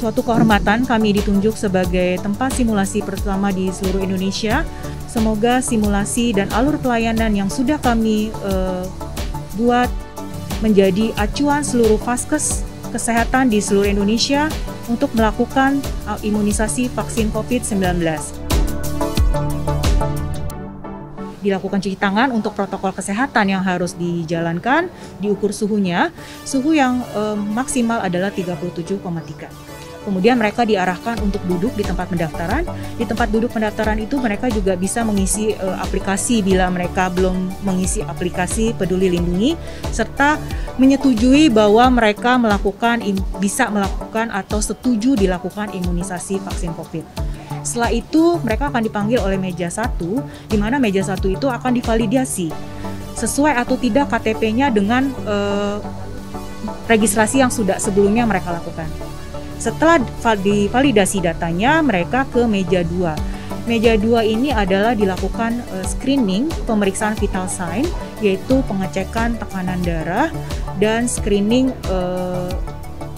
suatu kehormatan kami ditunjuk sebagai tempat simulasi pertama di seluruh Indonesia. Semoga simulasi dan alur pelayanan yang sudah kami buat menjadi acuan seluruh vaskes kesehatan di seluruh Indonesia untuk melakukan imunisasi vaksin COVID-19. Dilakukan cuci tangan untuk protokol kesehatan yang harus dijalankan, diukur suhunya, suhu yang maksimal adalah 37,3. Kemudian mereka diarahkan untuk duduk di tempat pendaftaran. Di tempat duduk pendaftaran itu mereka juga bisa mengisi aplikasi bila mereka belum mengisi aplikasi Peduli Lindungi, serta menyetujui bahwa mereka bisa melakukan atau setuju dilakukan imunisasi vaksin COVID. Setelah itu mereka akan dipanggil oleh meja 1, di mana meja 1 itu akan divalidasi sesuai atau tidak KTP-nya dengan registrasi yang sudah sebelumnya mereka lakukan. Setelah divalidasi datanya, mereka ke meja 2. Meja 2 ini adalah dilakukan screening, pemeriksaan vital sign, yaitu pengecekan tekanan darah dan screening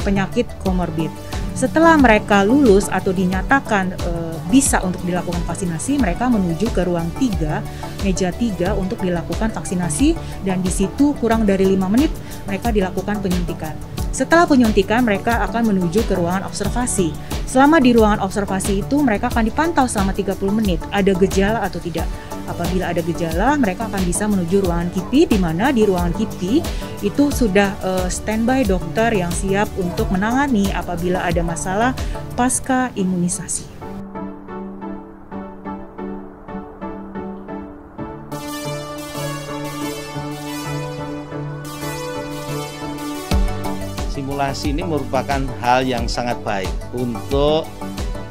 penyakit komorbid. Setelah mereka lulus atau dinyatakan bisa untuk dilakukan vaksinasi, mereka menuju ke ruang 3, meja 3 untuk dilakukan vaksinasi, dan di situ kurang dari 5 menit mereka dilakukan penyuntikan. Setelah penyuntikan, mereka akan menuju ke ruangan observasi. Selama di ruangan observasi itu, mereka akan dipantau selama 30 menit, ada gejala atau tidak. Apabila ada gejala, mereka akan bisa menuju ruangan KIPI, di mana di ruangan KIPI itu sudah standby dokter yang siap untuk menangani apabila ada masalah pasca imunisasi. Simulasi ini merupakan hal yang sangat baik untuk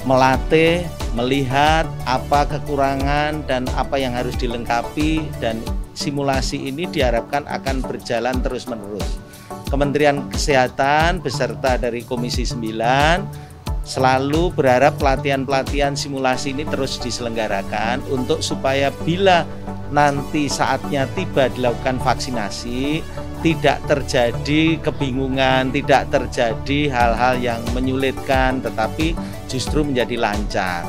melatih, melihat apa kekurangan dan apa yang harus dilengkapi, dan simulasi ini diharapkan akan berjalan terus-menerus. Kementerian Kesehatan beserta dari Komisi 9 selalu berharap pelatihan-pelatihan simulasi ini terus diselenggarakan untuk supaya bila nanti saatnya tiba dilakukan vaksinasi, tidak terjadi kebingungan, tidak terjadi hal-hal yang menyulitkan, tetapi justru menjadi lancar.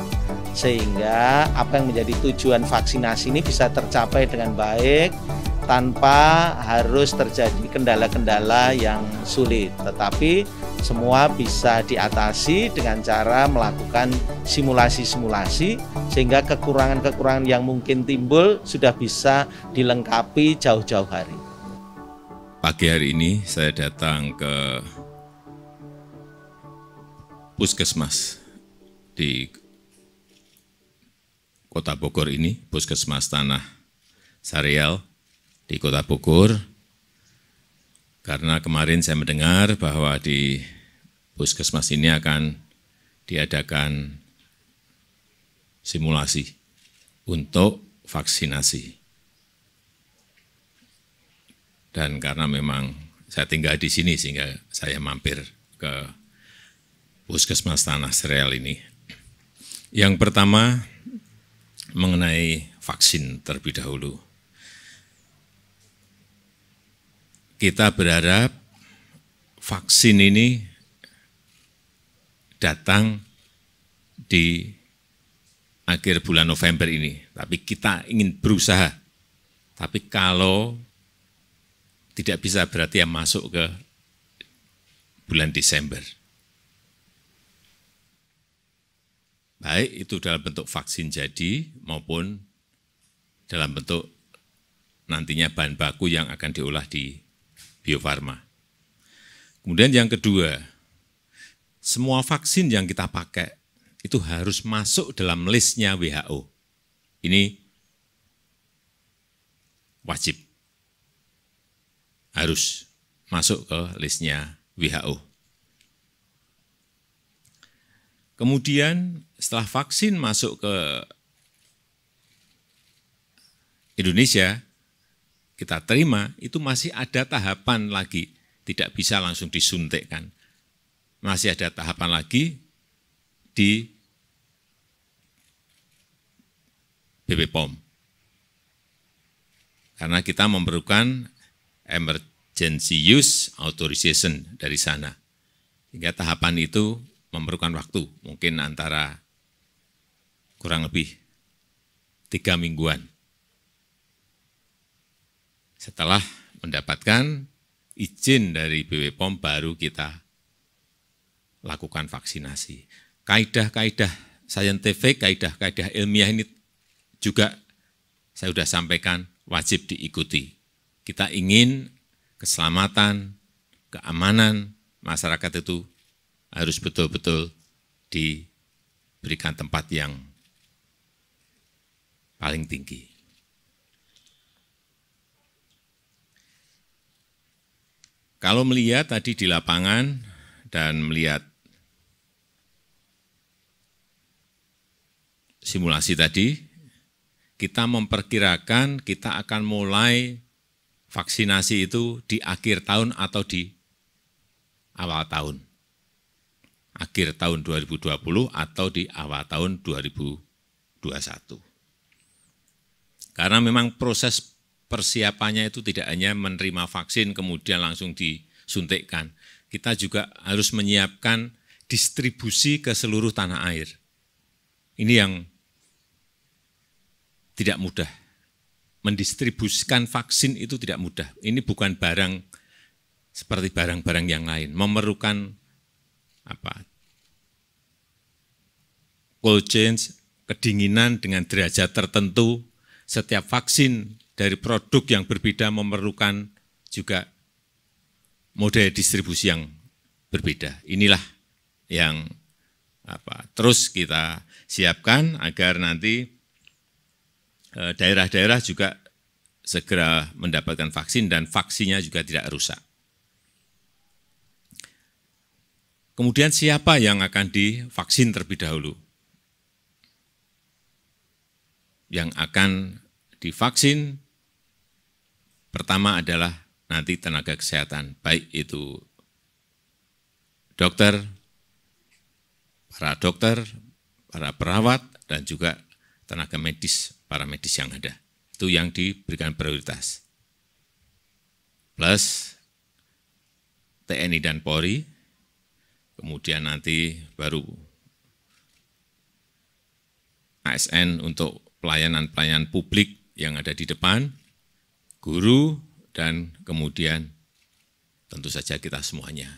Sehingga apa yang menjadi tujuan vaksinasi ini bisa tercapai dengan baik, tanpa harus terjadi kendala-kendala yang sulit. Tetapi semua bisa diatasi dengan cara melakukan simulasi-simulasi, sehingga kekurangan-kekurangan yang mungkin timbul sudah bisa dilengkapi jauh-jauh hari. Pagi hari ini saya datang ke Puskesmas di Kota Bogor ini, Puskesmas Tanah Sareal di Kota Bogor, karena kemarin saya mendengar bahwa di Puskesmas ini akan diadakan simulasi untuk vaksinasi. Dan karena memang saya tinggal di sini sehingga saya mampir ke Puskesmas Tanah Sareal ini. Yang pertama mengenai vaksin terlebih dahulu. Kita berharap vaksin ini datang di akhir bulan November ini, tapi kita ingin berusaha. Tapi kalau tidak bisa berarti yang masuk ke bulan Desember. Baik itu dalam bentuk vaksin jadi maupun dalam bentuk nantinya bahan baku yang akan diolah di Bio Farma. Kemudian yang kedua, semua vaksin yang kita pakai itu harus masuk dalam listnya WHO. Ini wajib. Harus masuk ke listnya WHO. Kemudian setelah vaksin masuk ke Indonesia, kita terima, itu masih ada tahapan lagi, tidak bisa langsung disuntikkan. Masih ada tahapan lagi di BP POM. Karena kita memerlukan emergency use authorization dari sana. Sehingga tahapan itu memerlukan waktu, mungkin antara kurang lebih 3 mingguan. Setelah mendapatkan izin dari BW POM baru kita lakukan vaksinasi. Kaidah-kaidah saintifik, kaidah-kaidah ilmiah ini juga saya sudah sampaikan wajib diikuti. Kita ingin keselamatan, keamanan masyarakat itu harus betul-betul diberikan tempat yang paling tinggi. Kalau melihat tadi di lapangan dan melihat simulasi tadi, kita memperkirakan kita akan mulai vaksinasi itu di akhir tahun atau di awal tahun. Akhir tahun 2020 atau di awal tahun 2021. Karena memang proses persiapannya itu tidak hanya menerima vaksin kemudian langsung disuntikkan. Kita juga harus menyiapkan distribusi ke seluruh tanah air. Ini yang tidak mudah. Mendistribusikan vaksin itu tidak mudah. Ini bukan barang seperti barang-barang yang lain. Memerlukan cold chain, kedinginan dengan derajat tertentu. Setiap vaksin dari produk yang berbeda memerlukan juga mode distribusi yang berbeda. Inilah yang terus kita siapkan agar nanti daerah-daerah juga segera mendapatkan vaksin dan vaksinnya juga tidak rusak. Kemudian siapa yang akan divaksin terlebih dahulu? Yang akan divaksin pertama adalah nanti tenaga kesehatan, baik itu dokter, para perawat, dan juga tenaga medis, para medis yang ada. Itu yang diberikan prioritas. Plus TNI dan Polri, kemudian nanti baru ASN untuk pelayanan-pelayanan publik yang ada di depan, guru, dan kemudian tentu saja kita semuanya.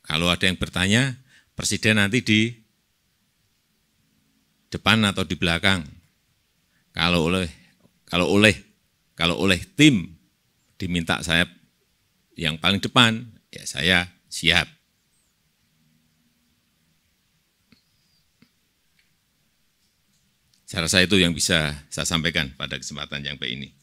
Kalau ada yang bertanya, Presiden nanti di depan atau di belakang? Kalau oleh tim diminta saya yang paling depan, ya saya siap. Saya rasa itu yang bisa saya sampaikan pada kesempatan yang baik ini.